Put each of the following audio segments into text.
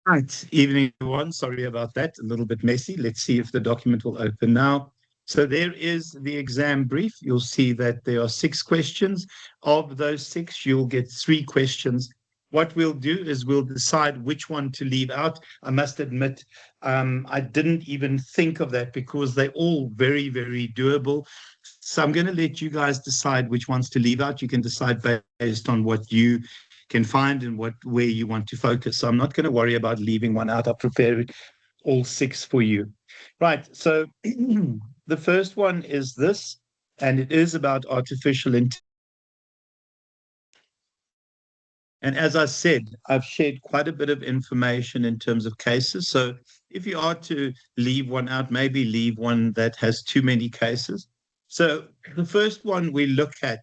Right. Evening, everyone. Sorry about that. A little bit messy. Let's see if the document will open now. So there is the exam brief. You'll see that there are 6 questions. Of those 6, you'll get 3 questions. What we'll do is we'll decide which one to leave out. I must admit, I didn't even think of that because they're all very, very doable. So I'm going to let you guys decide which ones to leave out. You can decide based on what you can find and what where you want to focus. So I'm not going to worry about leaving one out. I've prepared all 6 for you. Right. So the first one is this, and it is about artificial intelligence. And as I said, I've shared quite a bit of information in terms of cases. So if you are to leave one out, maybe leave one that has too many cases. So the first one we look at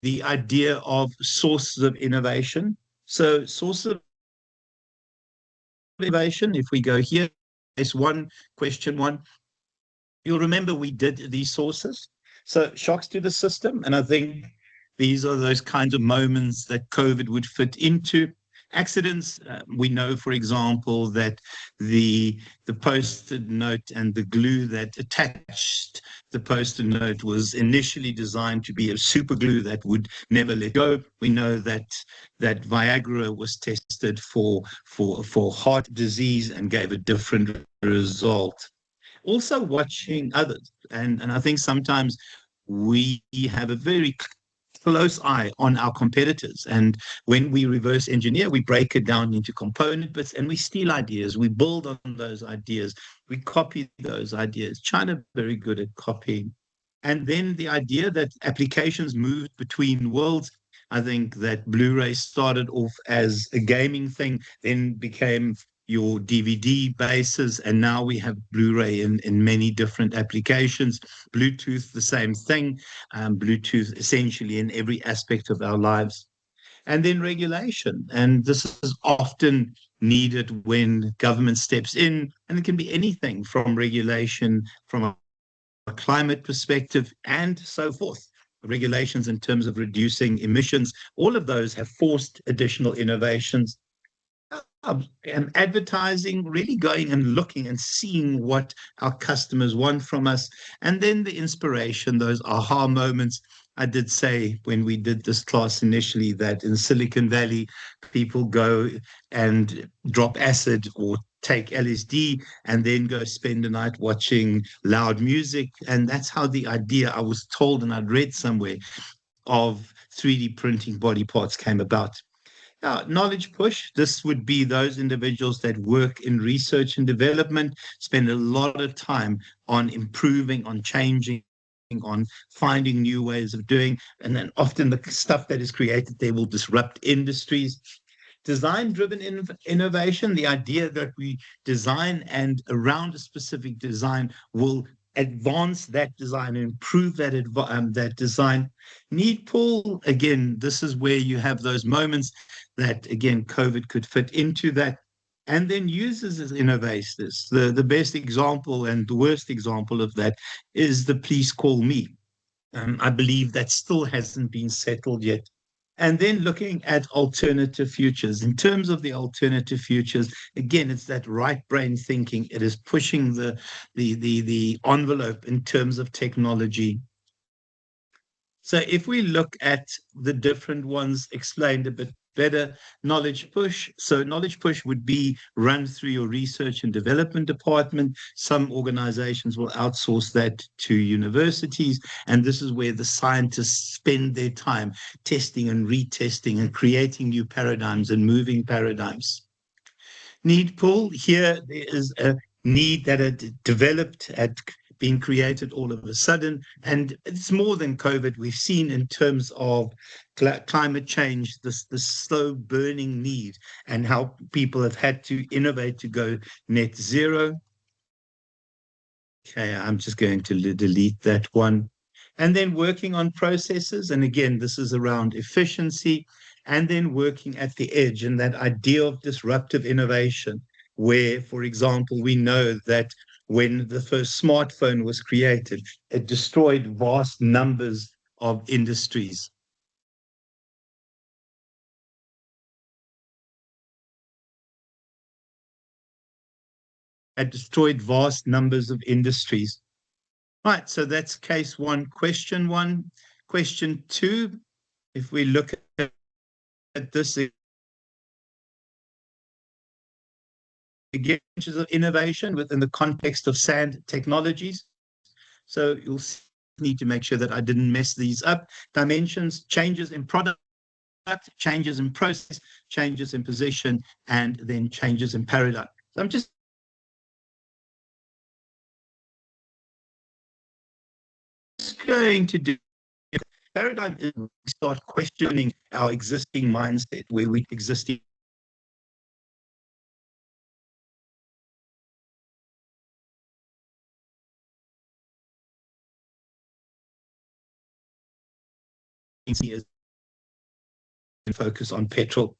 the idea of sources of innovation. So sources of innovation, if we go here, is one question one. You'll remember we did these sources. So shocks to the system. And I think these are those kinds of moments that COVID would fit into. Accidents, we know, for example, that the post-it note and the glue that attached the post-it note was initially designed to be a super glue that would never let go. We know that Viagra was tested for heart disease and gave a different result. Also watching others. And I think sometimes we have a very close eye on our competitors. And when we reverse engineer, we break it down into component bits and we steal ideas. We build on those ideas. We copy those ideas. China very good at copying. And then the idea that applications moved between worlds. I think that Blu-ray started off as a gaming thing, then became your DVD bases, and now we have Blu-ray in many different applications. Bluetooth, the same thing. Bluetooth essentially in every aspect of our lives. And then regulation. And this is often needed when government steps in, and it can be anything from regulation from a climate perspective and so forth. Regulations in terms of reducing emissions, all of those have forced additional innovations. And advertising, really going and looking and seeing what our customers want from us. And then the inspiration, those aha moments. I did say when we did this class initially that in Silicon Valley, people go and drop acid or take LSD and then go spend a night watching loud music. And that's how the idea, I was told and I'd read somewhere, of 3D printing body parts came about. Knowledge push. This would be those individuals that work in research and development, spend a lot of time on improving, on changing, on finding new ways of doing. And then often the stuff that is created there will disrupt industries. Design driven innovation, the idea that we design and around a specific design will advance that design and improve that design. Need pull, again, this is where you have those moments that, again, COVID could fit into that. And then users as innovators. The best example and the worst example of that is the please call me. I believe that still hasn't been settled yet. And then looking at alternative futures. In terms of the alternative futures, again, it's that right brain thinking. It is pushing the envelope in terms of technology. So if we look at the different ones explained a bit better, knowledge push. So knowledge push would be run through your research and development department. Some organizations will outsource that to universities. And this is where the scientists spend their time testing and retesting and creating new paradigms and moving paradigms. Need pull, here there is a need that had developed, had been created all of a sudden. And it's more than COVID. We've seen in terms of climate change, this slow burning need and how people have had to innovate to go net zero. Okay, I'm just going to delete that one. And then working on processes. And again, this is around efficiency and then working at the edge and that idea of disruptive innovation, where, for example, we know that when the first smartphone was created, it destroyed vast numbers of industries. had destroyed vast numbers of industries. Right, so that's case one, question one. Question two, if we look at this again, of innovation within the context of sand technologies. So you'll need to make sure that I didn't mess these up. Dimensions, changes in product, changes in process, changes in position, and then changes in paradigm. So I'm just going to do paradigm is we start questioning our existing mindset, where we existing is focus on petrol.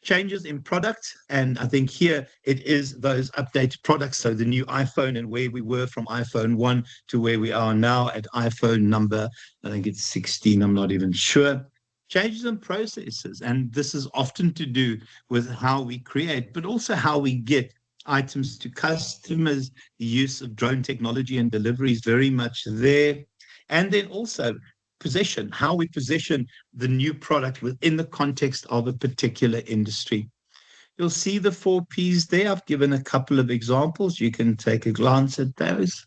Changes in product, and I think here it is those updated products. So the new iPhone and where we were from iPhone 1 to where we are now at iPhone number, I think it's 16, I'm not even sure. Changes in processes, and this is often to do with how we create, but also how we get items to customers. The use of drone technology and delivery is very much there. And then also position, how we position the new product within the context of a particular industry. You'll see the 4Ps there. I've given a couple of examples. You can take a glance at those.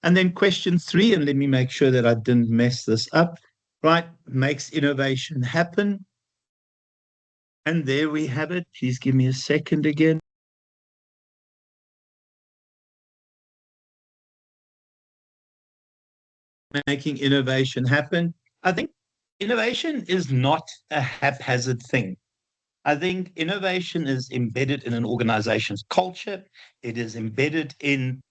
And then question three, and let me make sure that I didn't mess this up, right? Makes innovation happen. And there we have it. Please give me a second again. Making innovation happen. I think innovation is not a haphazard thing. I think innovation is embedded in an organization's culture. It is embedded in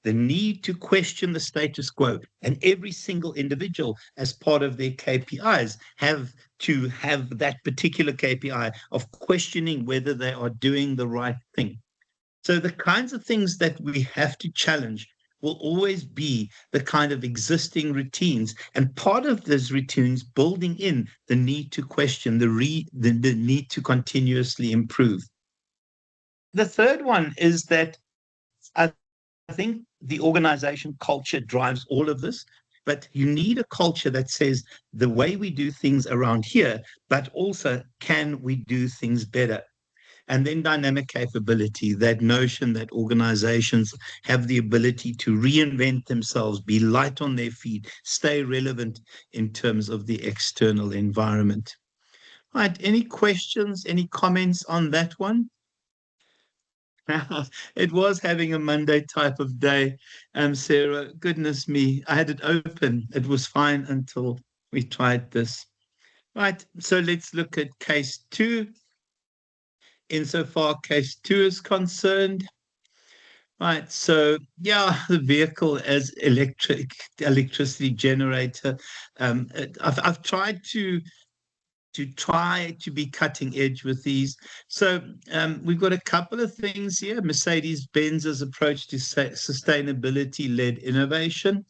the need to question the status quo. And every single individual, as part of their KPIs, have to have that particular KPI of questioning whether they are doing the right thing. So the kinds of things that we have to challenge will always be the kind of existing routines, and part of those routines building in the need to question, the need to continuously improve. The third one is that I think the organization culture drives all of this, but you need a culture that says the way we do things around here, but also can we do things better? And then dynamic capability, that notion that organizations have the ability to reinvent themselves, be light on their feet, stay relevant in terms of the external environment. All right, any questions, any comments on that one? It was having a Monday type of day, Sarah. Goodness me, I had it open. It was fine until we tried this. Right, so let's look at case two. Insofar case two is concerned. Right, so yeah, the vehicle as electricity generator. I've tried to be cutting edge with these. So we've got a couple of things here. Mercedes-Benz's approach to sustainability-led innovation.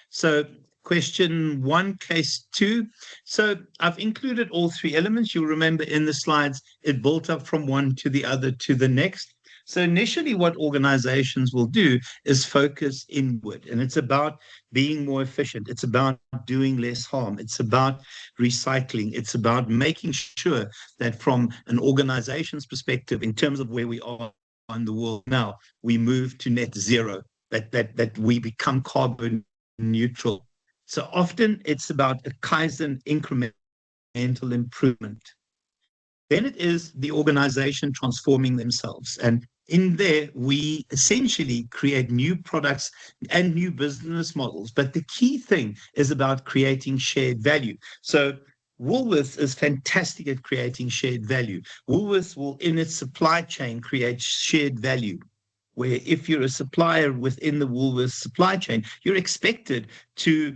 So question one, case two. So I've included all three elements. You'll remember in the slides, it built up from one to the other to the next. So initially what organizations will do is focus inward, and it's about being more efficient. It's about doing less harm. It's about recycling. It's about making sure that from an organization's perspective, in terms of where we are in the world now, we move to net zero, that we become carbon neutral. So often it's about a Kaizen incremental improvement. Then it is the organization transforming themselves. And in there, we essentially create new products and new business models. But the key thing is about creating shared value. So Woolworths is fantastic at creating shared value. Woolworths will, in its supply chain, create shared value, where if you're a supplier within the Woolworths supply chain, you're expected to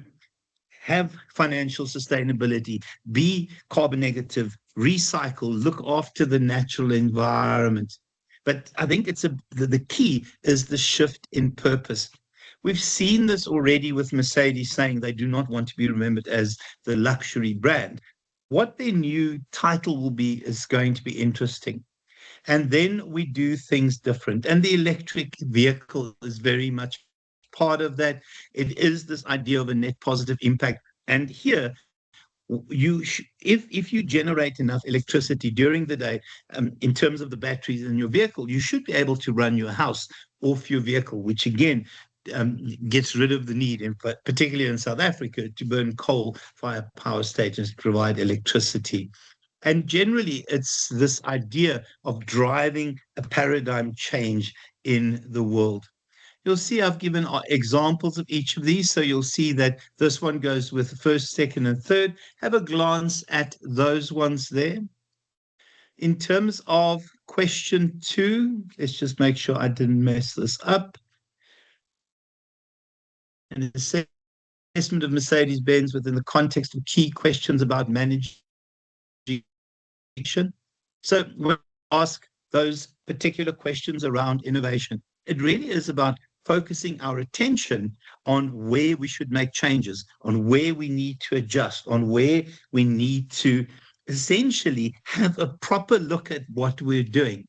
have financial sustainability, be carbon negative, recycle, look after the natural environment. But I think the key is the shift in purpose. We've seen this already with Mercedes saying they do not want to be remembered as the luxury brand. What their new title will be is going to be interesting. And then we do things different. And the electric vehicle is very much part of that. It is this idea of a net positive impact. And here, if you generate enough electricity during the day, in terms of the batteries in your vehicle, you should be able to run your house off your vehicle, which again gets rid of the need, particularly in South Africa, to burn coal fire power stations to provide electricity. And generally, it's this idea of driving a paradigm change in the world. You'll see I've given examples of each of these. So you'll see that this one goes with first, second, and third. Have a glance at those ones there. In terms of question 2, let's just make sure I didn't mess this up. An assessment of Mercedes-Benz within the context of key questions about managing. So when we ask those particular questions around innovation, it really is about focusing our attention on where we should make changes, on where we need to adjust, on where we need to essentially have a proper look at what we're doing.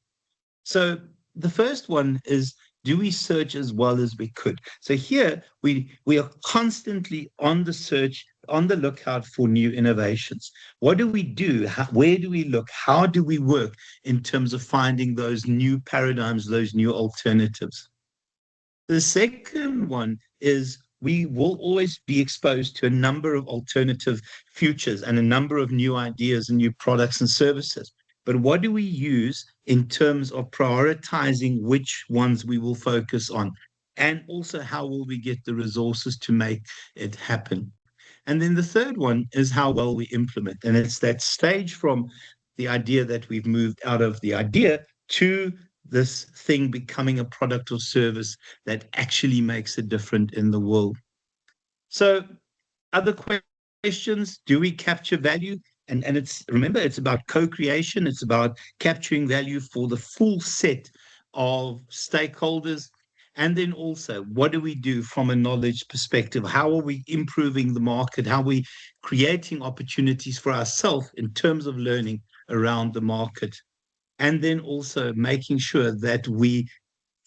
So the first one is, do we search as well as we could? So here we are constantly on the search, on the lookout for new innovations. What do we do? Where do we look? How do we work in terms of finding those new paradigms, those new alternatives? The second one is, we will always be exposed to a number of alternative futures and a number of new ideas and new products and services. But what do we use in terms of prioritizing which ones we will focus on? And also, how will we get the resources to make it happen? And then the third one is how well we implement. And it's that stage from the idea that we've moved out of the idea to this thing becoming a product or service that actually makes a difference in the world. So other questions, do we capture value? And remember, it's about co-creation. It's about capturing value for the full set of stakeholders. And then also, what do we do from a knowledge perspective? How are we improving the market? How are we creating opportunities for ourselves in terms of learning around the market? And then also making sure that we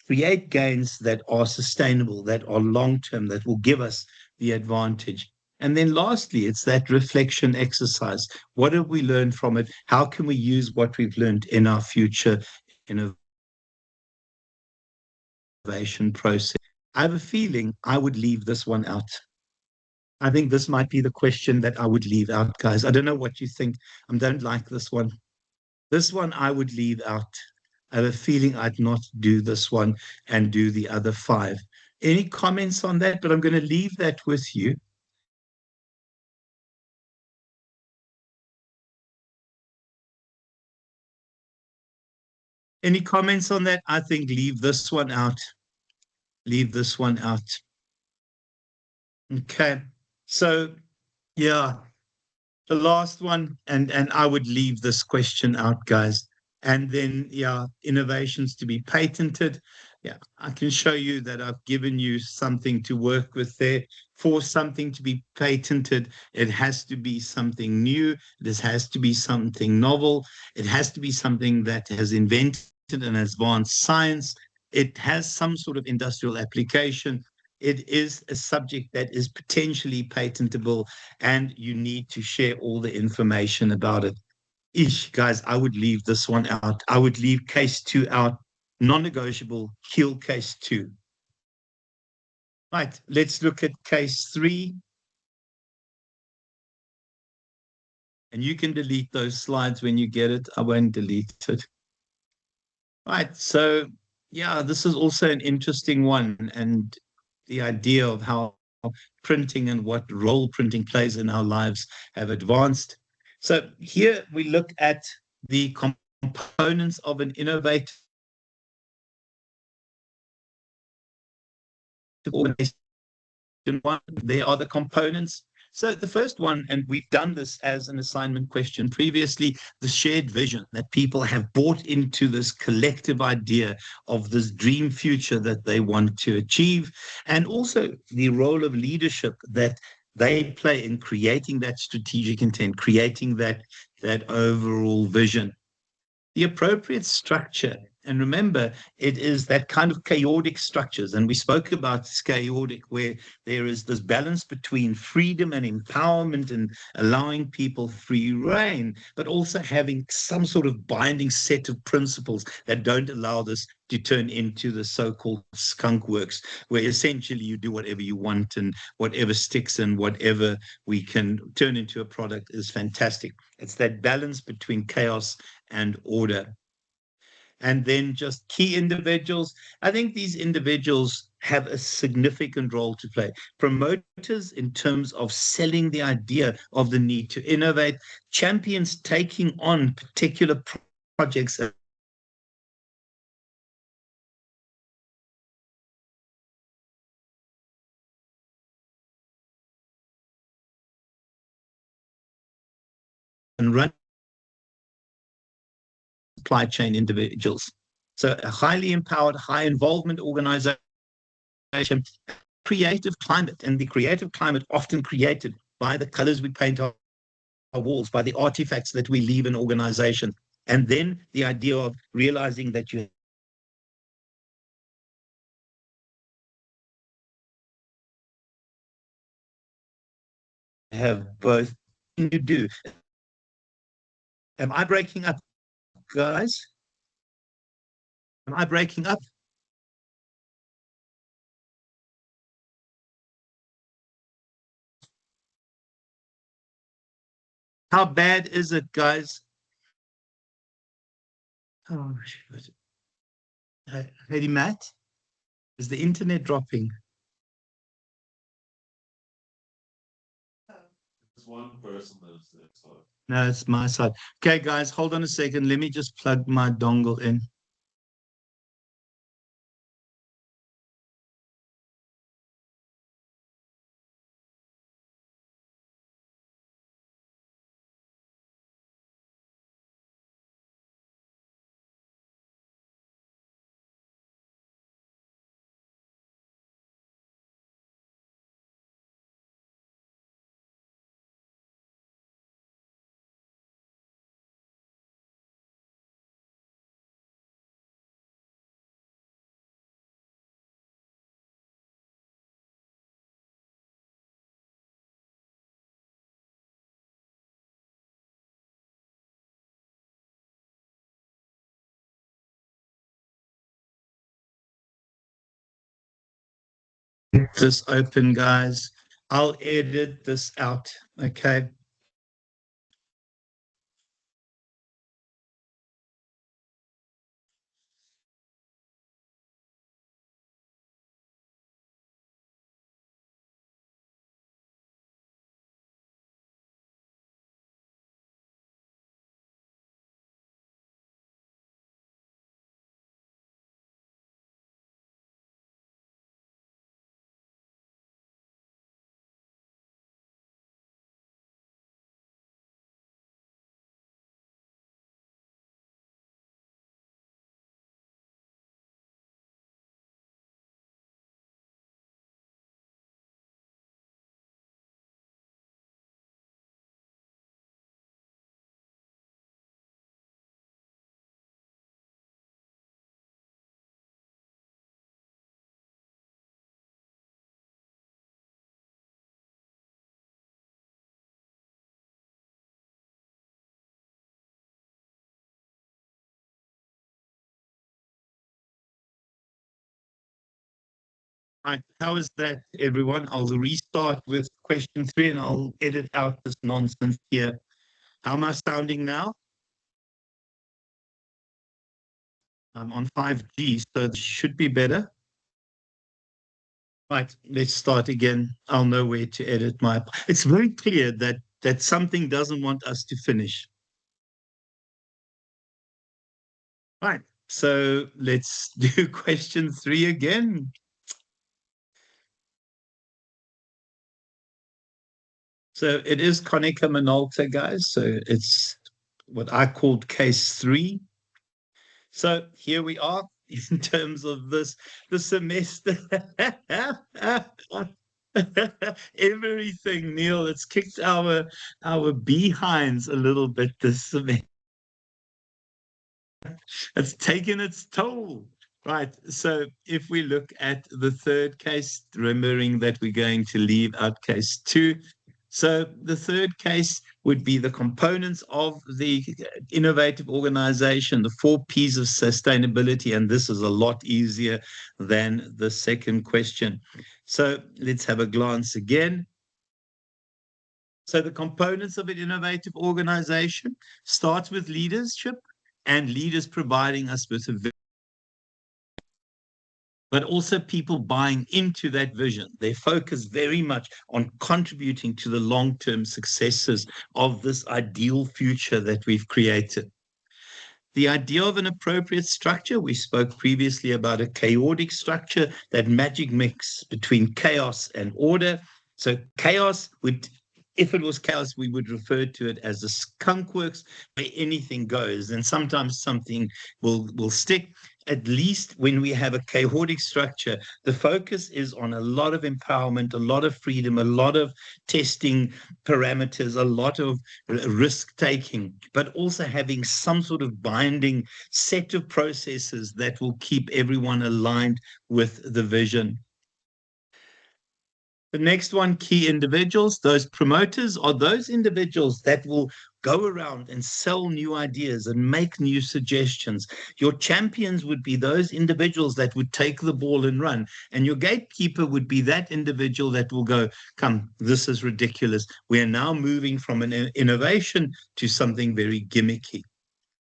create gains that are sustainable, that are long-term, that will give us the advantage. And then lastly, it's that reflection exercise. What have we learned from it? How can we use what we've learned in our future innovation process? I have a feeling I would leave this one out. I think this might be the question that I would leave out, guys. I don't know what you think. I don't like this one. This one I would leave out. I have a feeling I'd not do this one and do the other 5. Any comments on that? But I'm going to leave that with you. Any comments on that? I think leave this one out. Leave this one out. Okay. So, yeah, the last one, and I would leave this question out, guys. And then, yeah, innovations to be patented. Yeah, I can show you that I've given you something to work with there. For something to be patented, it has to be something new. This has to be something novel. It has to be something that has invented an advanced science. It has some sort of industrial application. It is a subject that is potentially patentable, and you need to share all the information about it. Guys, I would leave this one out. I would leave case 2 out. Non-negotiable, kill case 2. Right, let's look at case 3. And you can delete those slides when you get it. I won't delete it. Right, so yeah, this is also an interesting one. And the idea of how printing and what role printing plays in our lives have advanced. So here we look at the components of an innovative organization. There are the components. So the first one, and we've done this as an assignment question previously, the shared vision, that people have bought into this collective idea of this dream future that they want to achieve, and also the role of leadership that they play in creating that strategic intent, creating that overall vision. the appropriate structure. And remember, it is that kind of chaotic structures. And we spoke about chaotic, where there is this balance between freedom and empowerment and allowing people free reign, but also having some sort of binding set of principles that don't allow this to turn into the so-called skunk works, where essentially you do whatever you want and whatever sticks and whatever we can turn into a product is fantastic. It's that balance between chaos and order. And then just key individuals. I think these individuals have a significant role to play. Promoters in terms of selling the idea of the need to innovate, champions taking on particular projects and run supply chain individuals. So a highly empowered, high involvement organization, creative climate, and the creative climate often created by the colors we paint our walls, by the artifacts that we leave in organization. And then the idea of realizing that you have both you do. Am I breaking up, guys? Am I breaking up? How bad is it, guys? Oh, shit. Hey, Matt, is the internet dropping? There's one person that's there. So. No, it's my side. Okay, guys, hold on a second. Let me just plug my dongle in. This open, guys. I'll edit this out. Okay. Right. How is that, everyone? I'll restart with question 3 and I'll edit out this nonsense here. How am I sounding now? I'm on 5G, so it should be better. Right, let's start again. I'll know where to edit my. It's very clear that something doesn't want us to finish. Right, so let's do question 3 again. So it is Konica Minolta, guys. So it's what I called case 3. So here we are in terms of the semester. Everything, Neil, it's kicked our behinds a little bit this semester. It's taken its toll. Right. So if we look at the third case, remembering that we're going to leave out case two. So the third case would be the components of the innovative organization, the 4 Ps of sustainability. And this is a lot easier than the second question. So let's have a glance again. So the components of an innovative organization starts with leadership and leaders providing us with a vision, but also people buying into that vision. They focus very much on contributing to the long-term successes of this ideal future that we've created. The idea of an appropriate structure, we spoke previously about a chaotic structure, that magic mix between chaos and order. So chaos would, if it was chaos, we would refer to it as a skunk works, where anything goes, and sometimes something will stick. At least when we have a chaotic structure, the focus is on a lot of empowerment, a lot of freedom, a lot of testing parameters, a lot of risk taking, but also having some sort of binding set of processes that will keep everyone aligned with the vision. The next one, key individuals. Those promoters are those individuals that will go around and sell new ideas and make new suggestions. Your champions would be those individuals that would take the ball and run. And your gatekeeper would be that individual that will go, come, this is ridiculous. We are now moving from an innovation to something very gimmicky.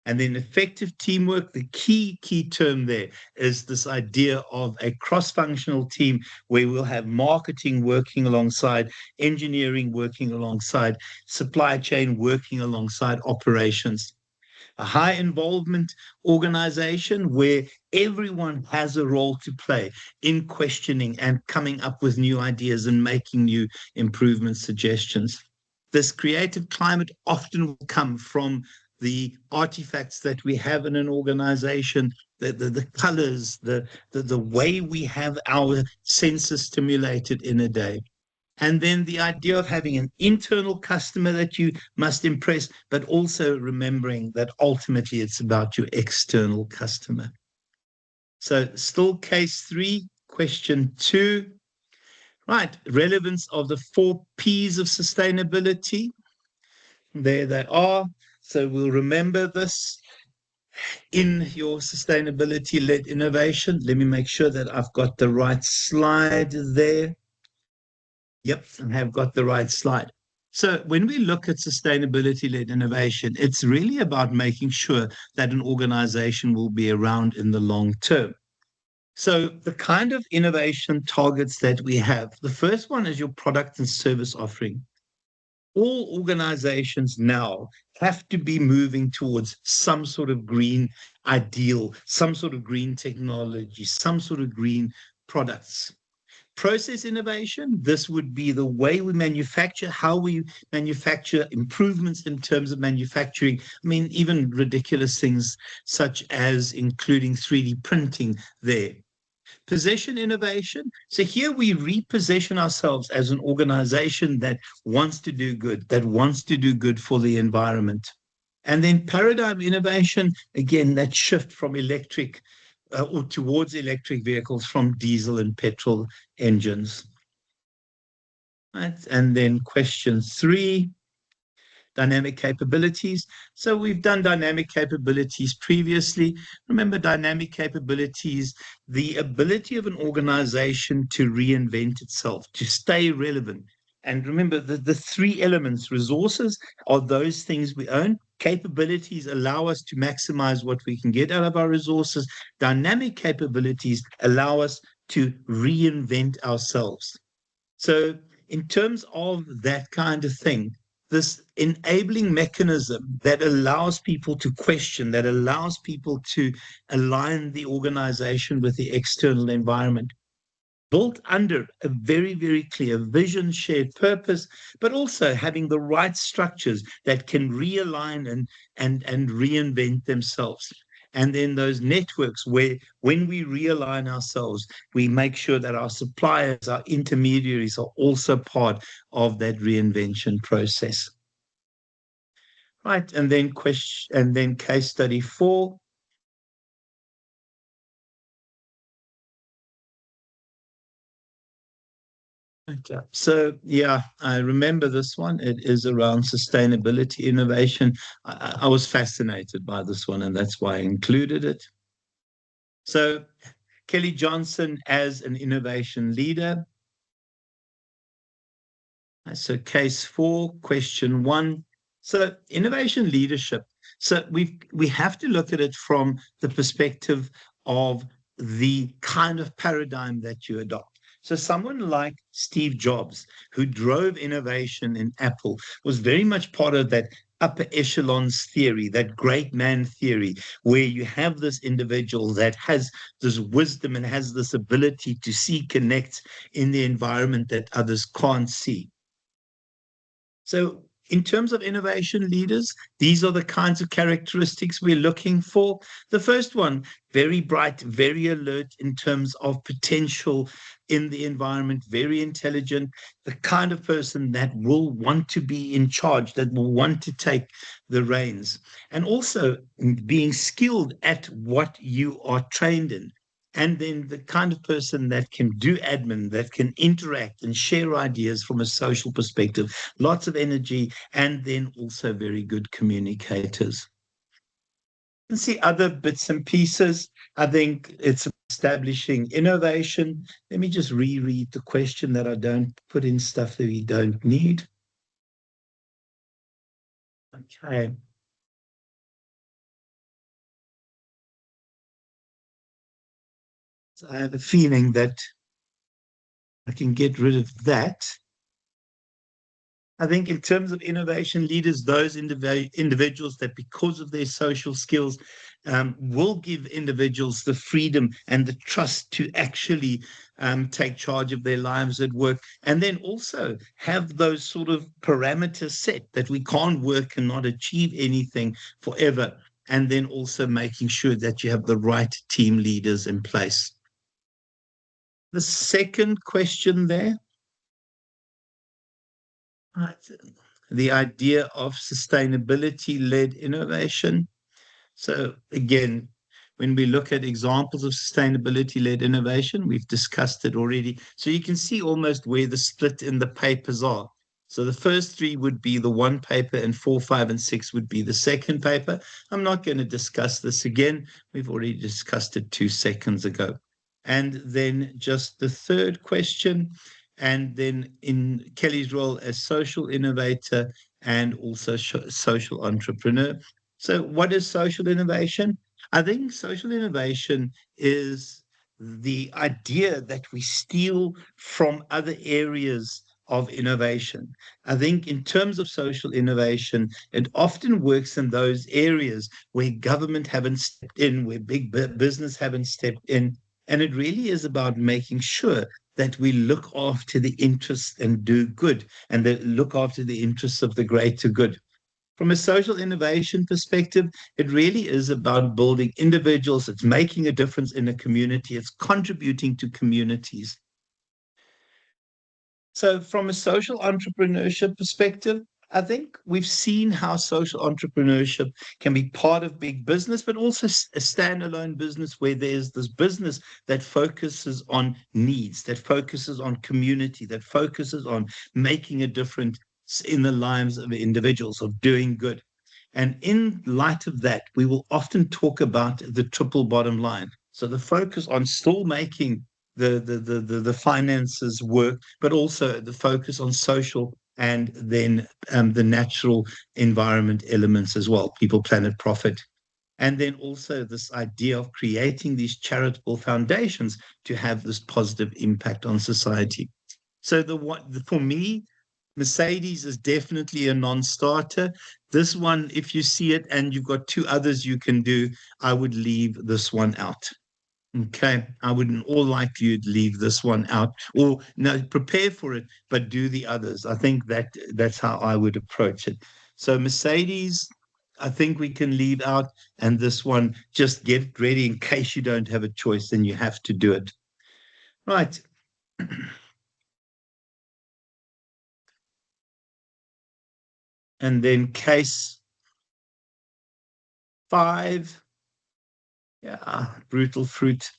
And then effective teamwork, the key term there is this idea of a cross-functional team where we'll have marketing working alongside, engineering working alongside, supply chain working alongside operations. A high involvement organization where everyone has a role to play in questioning and coming up with new ideas and making new improvement suggestions. This creative climate often will come from the artifacts that we have in an organization, the colors, the way we have our senses stimulated in a day. And then the idea of having an internal customer that you must impress, but also remembering that ultimately it's about your external customer. So still case 3, question 2. Right, relevance of the 4 Ps of sustainability. There they are. So we'll remember this in your sustainability-led innovation. Let me make sure that I've got the right slide there. Yep, I have got the right slide. So when we look at sustainability-led innovation, it's really about making sure that an organization will be around in the long term. So the kind of innovation targets that we have, the first one is your product and service offering. All organizations now have to be moving towards some sort of green ideal, some sort of green technology, some sort of green products. Process innovation, this would be the way we manufacture, how we manufacture, improvements in terms of manufacturing. I mean, even ridiculous things such as including 3D printing there. Possession innovation. So here we reposition ourselves as an organization that wants to do good, that wants to do good for the environment. And then paradigm innovation, again, that shift from electric or towards electric vehicles from diesel and petrol engines. Right. And then question 3, dynamic capabilities. So we've done dynamic capabilities previously. Remember, dynamic capabilities, the ability of an organization to reinvent itself, to stay relevant. And remember, the 3 elements, resources are those things we own. Capabilities allow us to maximize what we can get out of our resources. Dynamic capabilities allow us to reinvent ourselves. So in terms of that kind of thing, this enabling mechanism that allows people to question, that allows people to align the organization with the external environment, built under a very, very clear vision, shared purpose, but also having the right structures that can realign and reinvent themselves. And then those networks where when we realign ourselves, we make sure that our suppliers, our intermediaries are also part of that reinvention process. Right, and then case study 4. Okay. So, yeah, I remember this one. It is around sustainability innovation. I was fascinated by this one, and that's why I included it. So, Kelly Johnson as an innovation leader. So, case four, question one. So, innovation leadership. So, we have to look at it from the perspective of the kind of paradigm that you adopt. So, someone like Steve Jobs, who drove innovation in Apple, was very much part of that upper echelons theory, that great man theory, where you have this individual that has this wisdom and has this ability to see connect in the environment that others can't see. So, in terms of innovation leaders, these are the kinds of characteristics we're looking for. The first one, very bright, very alert in terms of potential in the environment, very intelligent, the kind of person that will want to be in charge, that will want to take the reins, and also being skilled at what you are trained in. And then the kind of person that can do admin, that can interact and share ideas from a social perspective, lots of energy, and then also very good communicators. You can see other bits and pieces. I think it's establishing innovation. Let me just reread the question that I don't put in stuff that we don't need. Okay. So I have a feeling that I can get rid of that. I think in terms of innovation leaders, those individuals that, because of their social skills, will give individuals the freedom and the trust to actually take charge of their lives at work, and then also have those sort of parameters set that we can't work and not achieve anything forever, and then also making sure that you have the right team leaders in place. The second question there, the idea of sustainability-led innovation. So again, when we look at examples of sustainability-led innovation, we've discussed it already. So you can see almost where the split in the papers are. So the first three would be the one paper, and 4, 5, and 6 would be the second paper. I'm not going to discuss this again. We've already discussed it 2 seconds ago. And then just the third question, and then in Kelly's role as social innovator and also social entrepreneur. So, what is social innovation? I think social innovation is the idea that we steal from other areas of innovation. I think, in terms of social innovation, it often works in those areas where government haven't stepped in, where big business haven't stepped in. And it really is about making sure that we look after the interests and do good, and that look after the interests of the greater good. From a social innovation perspective, it really is about building individuals. It's making a difference in a community. It's contributing to communities. So, from a social entrepreneurship perspective, I think we've seen how social entrepreneurship can be part of big business, but also a standalone business where there's this business that focuses on needs, that focuses on community, that focuses on making a difference in the lives of individuals, of doing good. And in light of that, we will often talk about the triple bottom line. So the focus on still making the finances work, but also the focus on social, and then the natural environment elements as well, people, planet, profit. And then also this idea of creating these charitable foundations to have this positive impact on society. So for me, Mercedes is definitely a non-starter. This one, if you see it and you've got 2 others you can do, I would leave this one out. Okay, I would in all likelihood leave this one out, or no, prepare for it, but do the others. I think that's how I would approach it. So Mercedes, I think we can leave out, and this one, just get ready in case you don't have a choice, then you have to do it. Right. And then case 5, yeah, brutal fruit.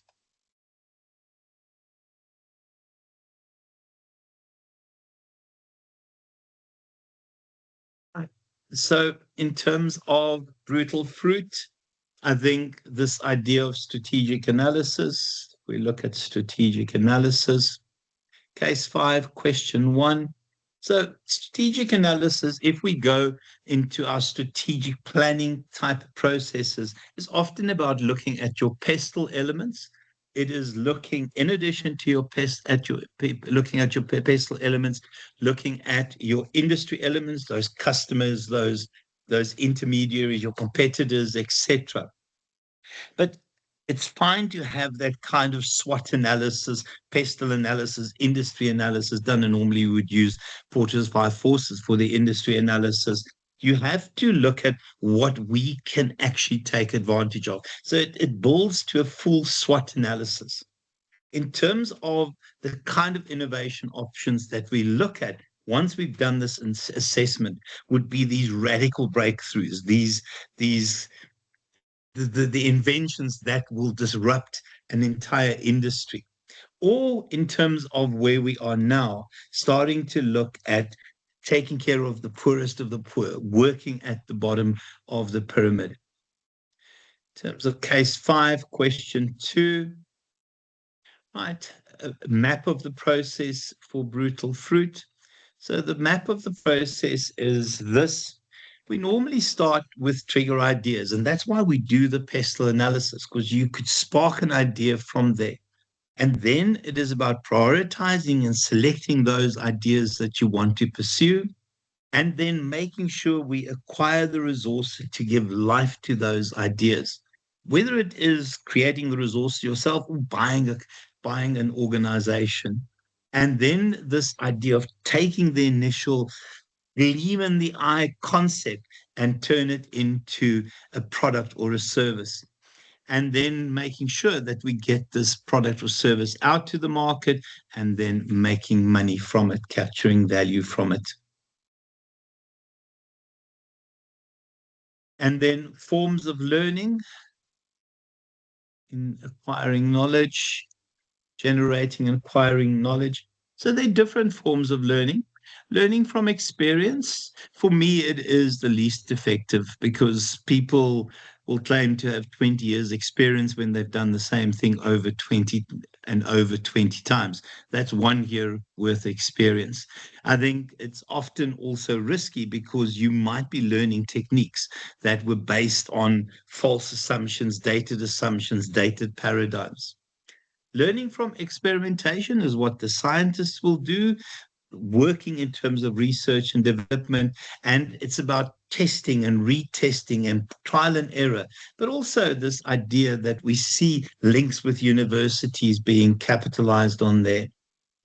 So in terms of brutal fruit, I think this idea of strategic analysis, we look at strategic analysis. Case 5, question 1. So strategic analysis, if we go into our strategic planning type processes, is often about looking at your pestle elements. It is looking, in addition to your looking at your pestle elements, looking at your industry elements, those customers, those intermediaries, your competitors, etc. But it's fine to have that kind of SWOT analysis, pestle analysis, industry analysis done. And normally we would use Porter's five forces for the industry analysis. You have to look at what we can actually take advantage of. So it builds to a full SWOT analysis. In terms of the kind of innovation options that we look at, once we've done this assessment, would be these radical breakthroughs, these the inventions that will disrupt an entire industry. Or in terms of where we are now, starting to look at taking care of the poorest of the poor, working at the bottom of the pyramid. In terms of case 5, question 2, right, a map of the process for brutal fruit. So the map of the process is this. We normally start with trigger ideas, and that's why we do the pestle analysis, because you could spark an idea from there. And then it is about prioritizing and selecting those ideas that you want to pursue, and then making sure we acquire the resources to give life to those ideas, whether it is creating the resources yourself or buying an organization. And then this idea of taking the initial gleam in the eye concept and turn it into a product or a service. And then making sure that we get this product or service out to the market and then making money from it, capturing value from it. And then forms of learning, in acquiring knowledge, generating and acquiring knowledge. So they're different forms of learning. Learning from experience, for me, it is the least effective, because people will claim to have 20 years experience when they've done the same thing over 20 times. That's 1 year worth of experience. I think it's often also risky because you might be learning techniques that were based on false assumptions, dated paradigms. Learning from experimentation is what the scientists will do, working in terms of research and development, and it's about testing and retesting and trial and error, but also this idea that we see links with universities being capitalized on there.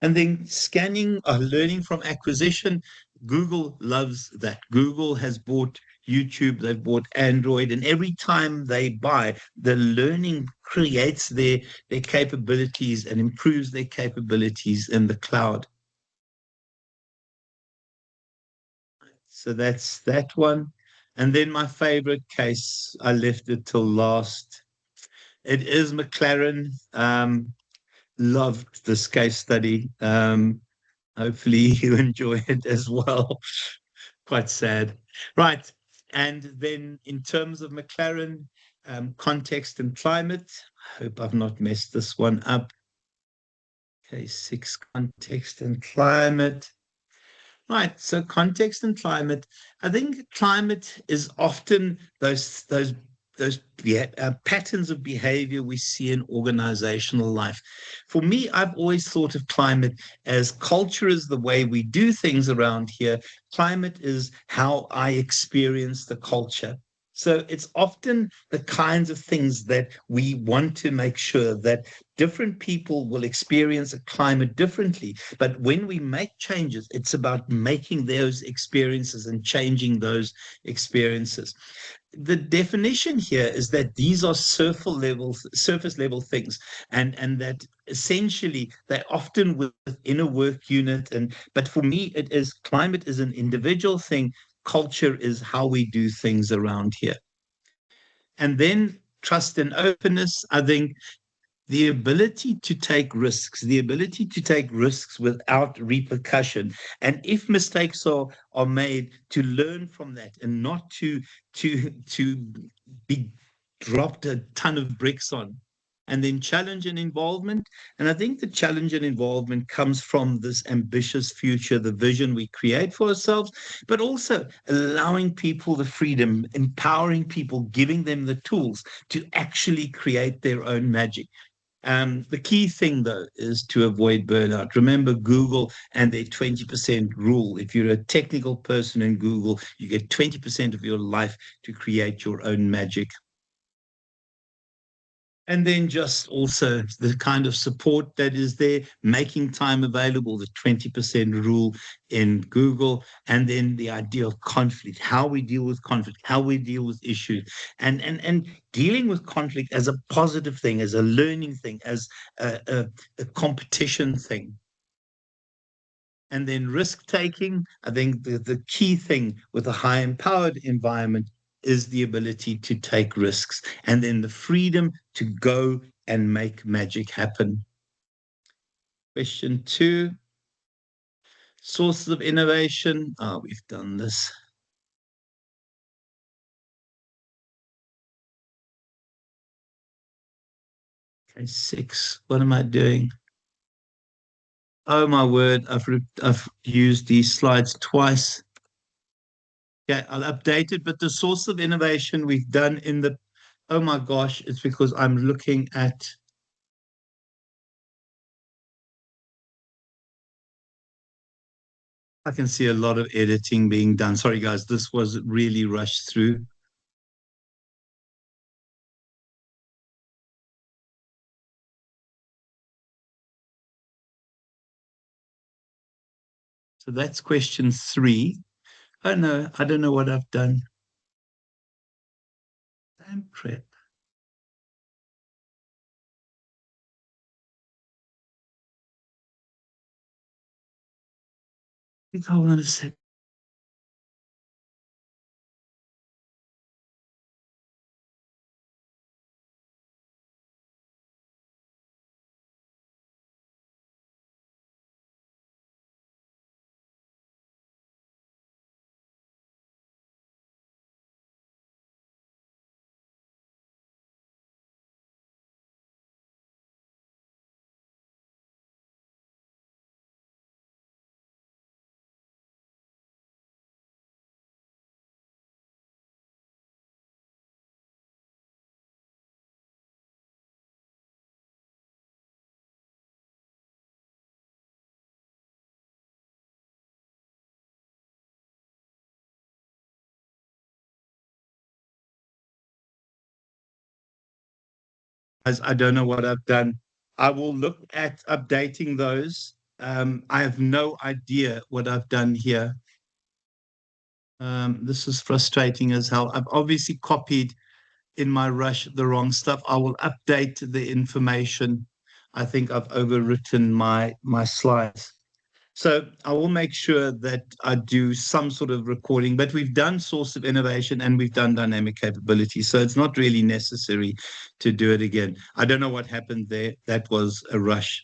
And then scanning, learning from acquisition. Google loves that. Google has bought YouTube, they've bought Android, and every time they buy, the learning creates their capabilities and improves their capabilities in the cloud. So that's that one. And then my favorite case, I left it till last. It is McLaren. Loved this case study. Hopefully you enjoy it as well. Quite sad. Right. And then in terms of McLaren, context and climate, I hope I've not messed this one up. Okay, 6, context and climate. Right. So context and climate. I think climate is often those patterns of behavior we see in organizational life. For me, I've always thought of climate as culture is the way we do things around here. Climate is how I experience the culture. So it's often the kinds of things that we want to make sure that different people will experience a climate differently. But when we make changes, it's about making those experiences and changing those experiences. The definition here is that these are surface level things, and that essentially they're often within a work unit. But for me, it is climate is an individual thing. Culture is how we do things around here. And then trust and openness. I think the ability to take risks, the ability to take risks without repercussion. And if mistakes are made, to learn from that and not to be dropped a ton of bricks on. And then challenge and involvement. And I think the challenge and involvement comes from this ambitious future, the vision we create for ourselves, but also allowing people the freedom, empowering people, giving them the tools to actually create their own magic. The key thing, though, is to avoid burnout. Remember Google and their 20% rule. If you're a technical person in Google, you get 20% of your life to create your own magic. And then just also the kind of support that is there, making time available, the 20% rule in Google, and then the idea of conflict, how we deal with conflict, how we deal with issues, and dealing with conflict as a positive thing, as a learning thing, as a competition thing. And then risk taking. I think the key thing with a high empowered environment is the ability to take risks, and then the freedom to go and make magic happen. Question 2, sources of innovation. We've done this. Okay, 6. What am I doing? Oh my word, I've used these slides twice. Okay, I'll update it, but the source of innovation we've done in the, oh my gosh, it's because I'm looking at, I can see a lot of editing being done. Sorry, guys, this was really rushed through. So that's question 3. Oh no, I don't know what I've done. Damn crap. Hold on a sec. As I don't know what I've done. I will look at updating those. I have no idea what I've done here. This is frustrating as hell. I've obviously copied in my rush the wrong stuff. I will update the information. I think I've overwritten my slides. So I will make sure that I do some sort of recording, but we've done source of innovation and we've done dynamic capability. So it's not really necessary to do it again. I don't know what happened there. That was a rush.